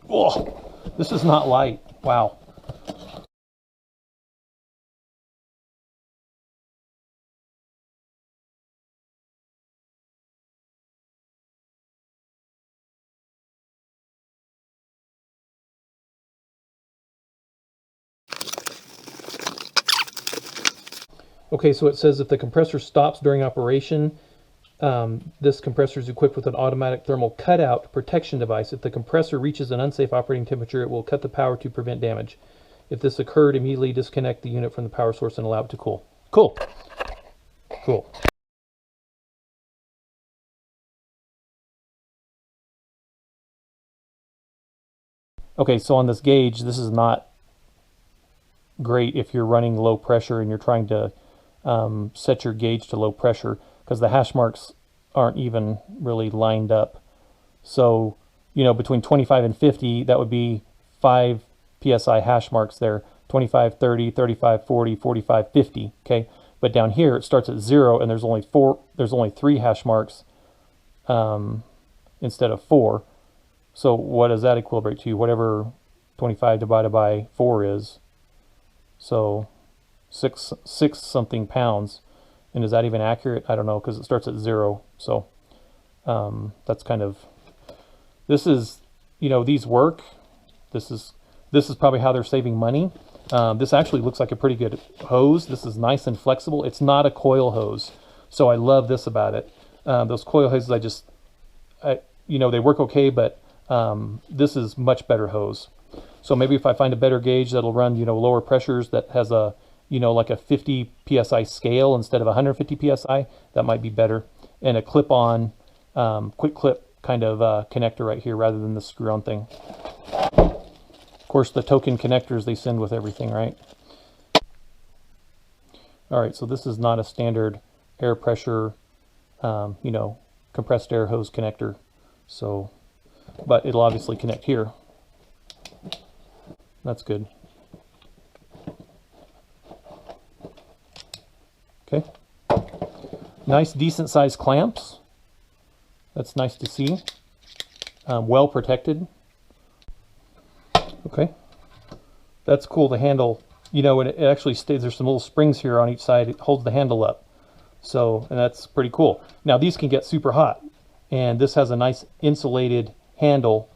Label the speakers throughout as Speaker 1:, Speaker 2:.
Speaker 1: Oh, this is not light. Wow. Okay, so it says if the compressor stops during operation, this compressor is equipped with an automatic thermal cutout protection device. If the compressor reaches an unsafe operating temperature, it will cut the power to prevent damage. If this occurred, immediately disconnect the unit from the power source and allow it to cool. Cool. Cool. Okay, so on this gauge, this is not great if you're running low pressure and you're trying to set your gauge to low pressure, because the hash marks aren't even really lined up. So, you know, between 25 and 50, that would be 5 psi hash marks there. 25, 30, 35, 40, 45, 50. Okay, but down here it starts at 0, and there's only 3 hash marks instead of 4. So what does that equilibrate to? Whatever 25 divided by 4 is. So six something pounds. And is that even accurate? I don't know, because it starts at 0. So that's kind of, this is, you know, these work. This is probably how they're saving money. This actually looks like a pretty good hose. This is nice and flexible. It's not a coil hose, so I love this about it. Those coil hoses, you know, they work okay, but this is much better hose. So maybe if I find a better gauge that'll run, you know, lower pressures, that has a, you know, like a 50 psi scale instead of 150 psi, that might be better. And a clip-on, quick clip kind of connector right here rather than the screw-on thing. Of course, the token connectors they send with everything, right? All right, so this is not a standard air pressure, you know, compressed air hose connector. So, but it'll obviously connect here. That's good. Okay. Nice, decent sized clamps. That's nice to see. Well protected. Okay. That's cool, the handle. You know, and it actually stays, there's some little springs here on each side. It holds the handle up. So, and that's pretty cool. Now, these can get super hot. And this has a nice insulated handle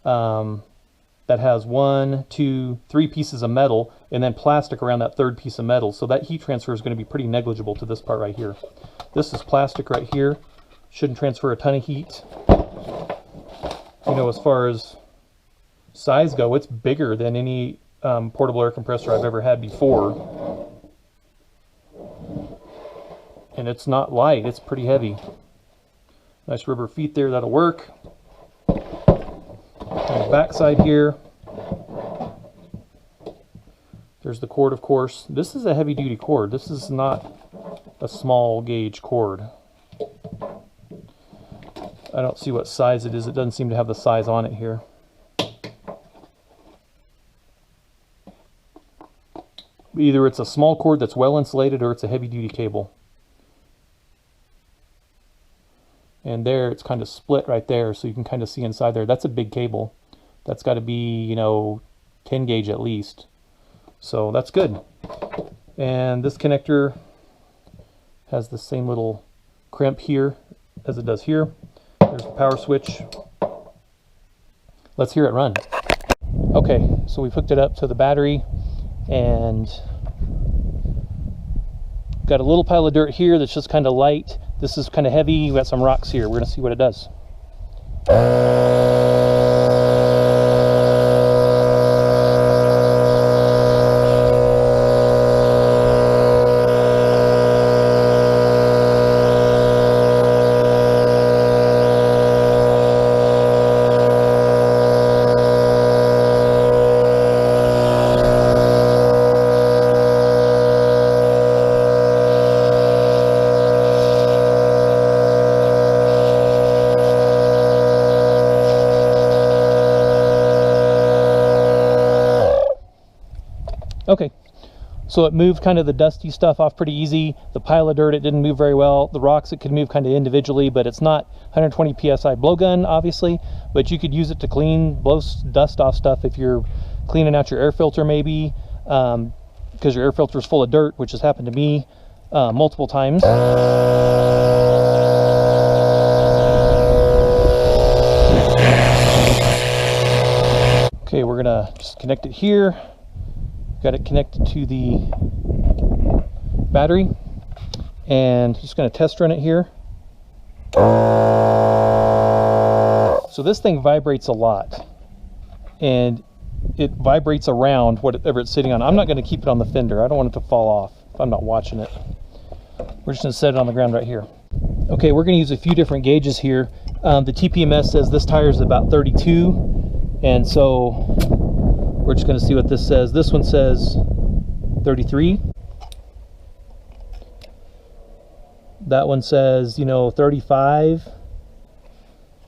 Speaker 1: that has 1, 2, 3 pieces of metal and then plastic around that third piece of metal. So that heat transfer is going to be pretty negligible to this part right here. This is plastic right here. Shouldn't transfer a ton of heat. You know, as far as size go, it's bigger than any portable air compressor I've ever had before. And it's not light, it's pretty heavy. Nice rubber feet there, that'll work. On the back side here, there's the cord, of course. This is a heavy duty cord. This is not a small gauge cord. I don't see what size it is. It doesn't seem to have the size on it here. Either it's a small cord that's well insulated or it's a heavy duty cable. And there, it's kind of split right there, so you can kind of see inside there. That's a big cable. That's got to be, you know, 10 gauge at least. So that's good. And this connector has the same little crimp here as it does here. There's the power switch. Let's hear it run. Okay, so we've hooked it up to the battery and got a little pile of dirt here that's just kind of light. This is kind of heavy. We've got some rocks here. We're going to see what it does. Okay, So it moved kind of the dusty stuff off pretty easy. The pile of dirt, it didn't move very well. The rocks, it could move kind of individually, but it's not 120 psi blowgun, obviously, but you could use it to blow dust off stuff if you're cleaning out your air filter maybe, because your air filter is full of dirt, which has happened to me multiple times. Okay, we're gonna just connect it here. Got it connected to the battery, and just gonna test run it here. So this thing vibrates a lot, and it vibrates around whatever it's sitting on. I'm not gonna keep it on the fender. I don't want it to fall off if I'm not watching it. We're just gonna set it on the ground right here. Okay, we're gonna use a few different gauges here. The TPMS says this tire is about 32. And so we're just going to see what this says. This one says 33. That one says, you know, 35.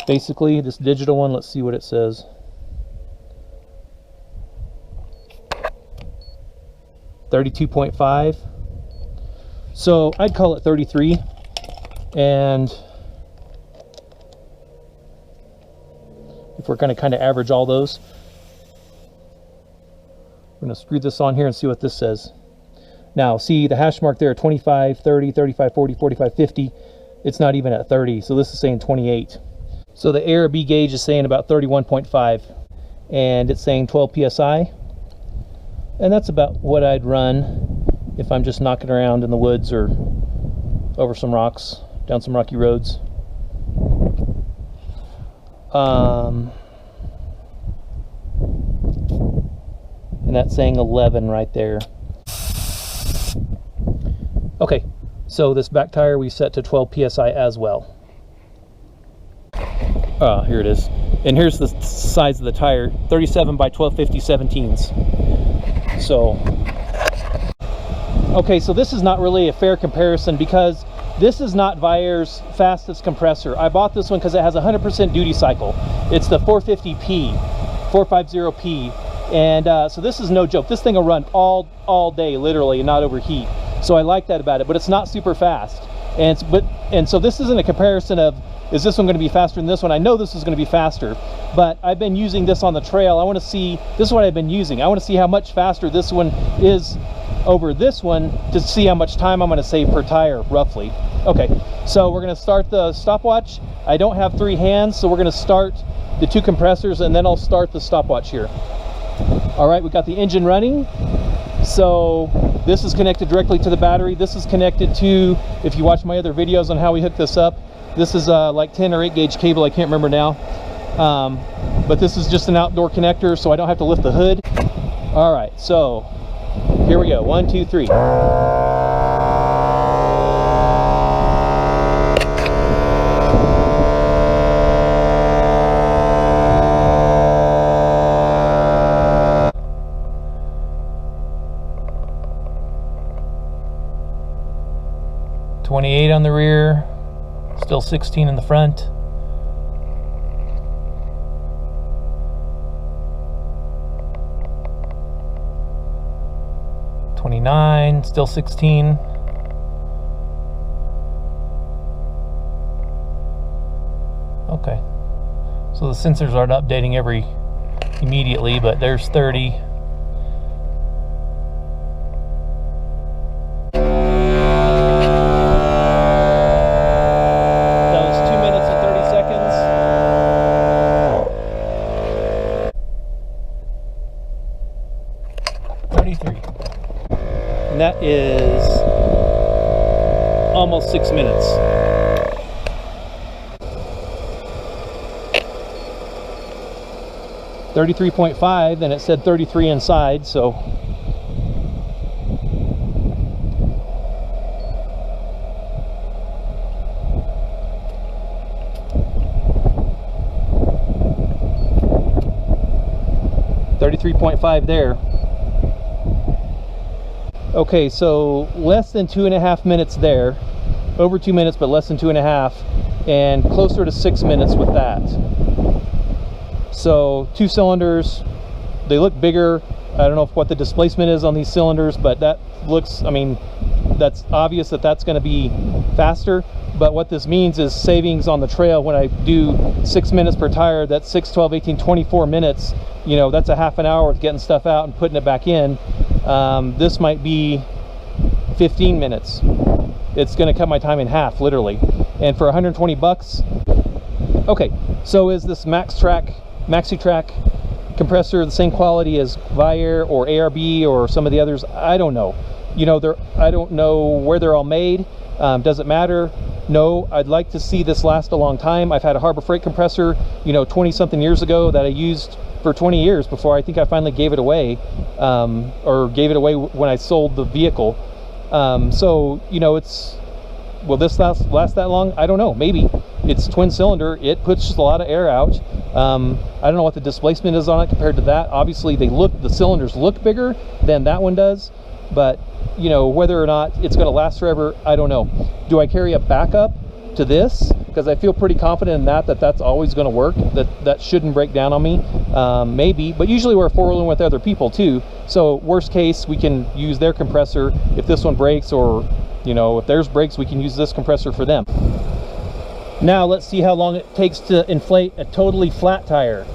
Speaker 1: Basically, this digital one, let's see what it says. $32.5. So I'd call it 33. And if we're going to kind of average all those, we're going to screw this on here and see what this says. Now, see the hash mark there, 25, 30, 35, 40, 45, 50. It's not even at 30, so this is saying 28. So the ARB gauge is saying about 31.5, and it's saying 12 psi. And that's about what I'd run if I'm just knocking around in the woods or over some rocks, down some rocky roads. And that's saying 11 right there. Okay, so this back tire we set to 12 psi as well. Here it is. And here's the size of the tire, 37 by 1250 17s. So, okay, so this is not really a fair comparison because this is not viair's fastest compressor. I bought this one because it has 100% duty cycle. It's the 450P, 450P. And so this is no joke. This thing will run all day, literally, and not overheat. So I like that about it, but it's not super fast. And so this isn't a comparison of, is this one going to be faster than this one? I know this is going to be faster, but I've been using this on the trail. I want to see, this is what I've been using. I want to see how much faster this one is over this one to see how much time I'm going to save per tire, roughly. Okay, so we're going to start the stopwatch. I don't have 3 hands, so we're going to start the 2 compressors, and then I'll start the stopwatch here. All right, we got the engine running. So this is connected directly to the battery. This is connected to, if you watch my other videos on how we hook this up, this is like 10 or 8 gauge cable, I can't remember now. But this is just an outdoor connector, so I don't have to lift the hood. All right, so here we go. 1, 2, 3. .28 on the rear, still 16 in the front. .29, still 16. Okay, so the sensors aren't updating immediately, but there's 30. And that is almost 6 minutes. .5, and it said 33 inside, so .5 there. Okay, so less than 2.5 minutes there, over 2 minutes, but less than 2.5, and closer to 6 minutes with that. So 2 cylinders, they look bigger. I don't know what the displacement is on these cylinders, but that looks, I mean, that's obvious that that's going to be faster. But what this means is savings on the trail. When I do 6 minutes per tire, that's 6, 12, 18, 24 minutes. You know, that's a half an hour of getting stuff out and putting it back in. This might be 15 minutes. It's going to cut my time in half, literally. And for 120 bucks. Okay, so is this Maxi Trac compressor the same quality as Viair or ARB or some of the others? I don't know. You know, I don't know where they're all made. Does it matter? No. I'd like to see this last a long time. I've had a Harbor Freight compressor, you know, 20 something years ago that I used for 20 years before I think I finally gave it away, or gave it away when I sold the vehicle. So, you know, will this last that long? I don't know. Maybe. It's twin cylinder. It puts a lot of air out. I don't know what the displacement is on it compared to that. Obviously, the cylinders look bigger than that one does, but you know, whether or not it's going to last forever, I don't know. Do I carry a backup to this? Because I feel pretty confident in that's always going to work. That shouldn't break down on me. Maybe, but usually we're four-wheeling with other people too. So worst case, we can use their compressor if this one breaks, or you know, if theirs breaks, we can use this compressor for them. Now let's see how long it takes to inflate a totally flat tire.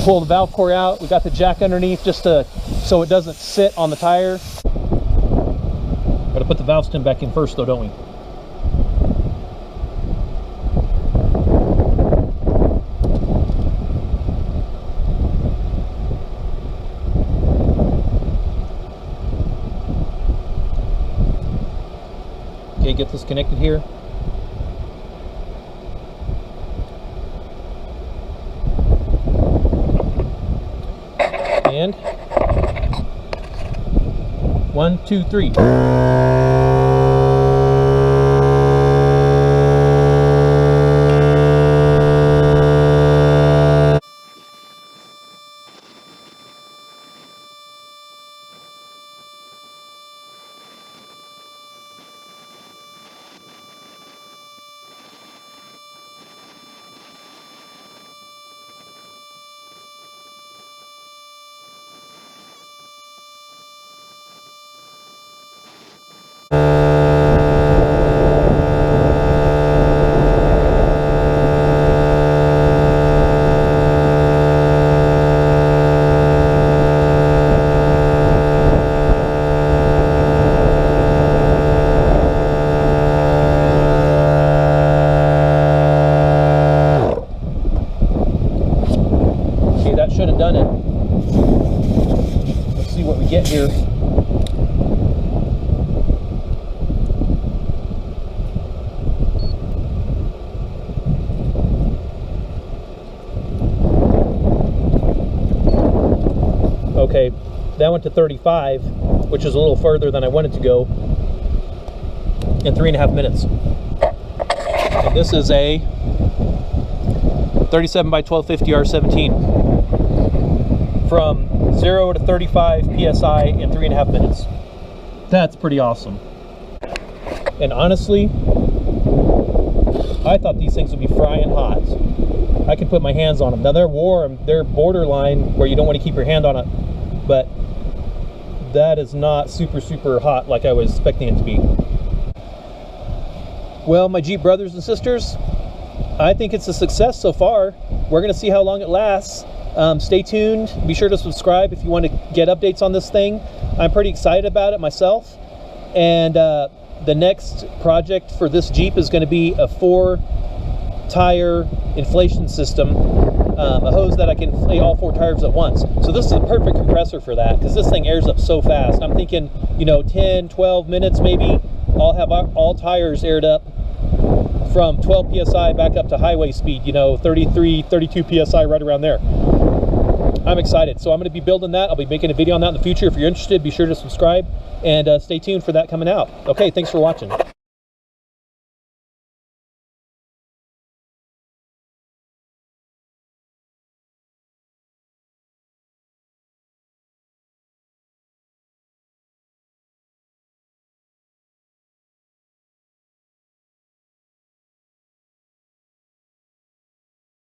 Speaker 1: Pull the valve core out. We got the jack underneath just so it doesn't sit on the tire. Gotta put the valve stem back in first though, don't we? Okay, get this connected here. And 1, 2, 3. Should have done it. Let's see what we get here. Okay, that went to 35, which is a little further than I wanted to go, in 3.5 minutes. And this is a 37 by 1250 R17. From 0 to 35 PSI in 3.5 minutes. That's pretty awesome. And honestly, I thought these things would be frying hot. I can put my hands on them. Now they're warm, they're borderline where you don't want to keep your hand on it, but that is not super hot like I was expecting it to be. Well, my Jeep brothers and sisters, I think it's a success so far. We're gonna see how long it lasts. Stay tuned. Be sure to subscribe if you want to get updates on this thing. I'm pretty excited about it myself. And the next project for this Jeep is going to be a 4-tire inflation system, a hose that I can inflate all 4 tires at once. So this is a perfect compressor for that, because this thing airs up so fast. I'm thinking, you know, 10, 12 minutes maybe, I'll have all tires aired up from 12 PSI back up to highway speed, you know, 33, 32 PSI, right around there. I'm excited. So I'm going to be building that. I'll be making a video on that in the future. If you're interested, be sure to subscribe and stay tuned for that coming out. Okay, thanks for watching.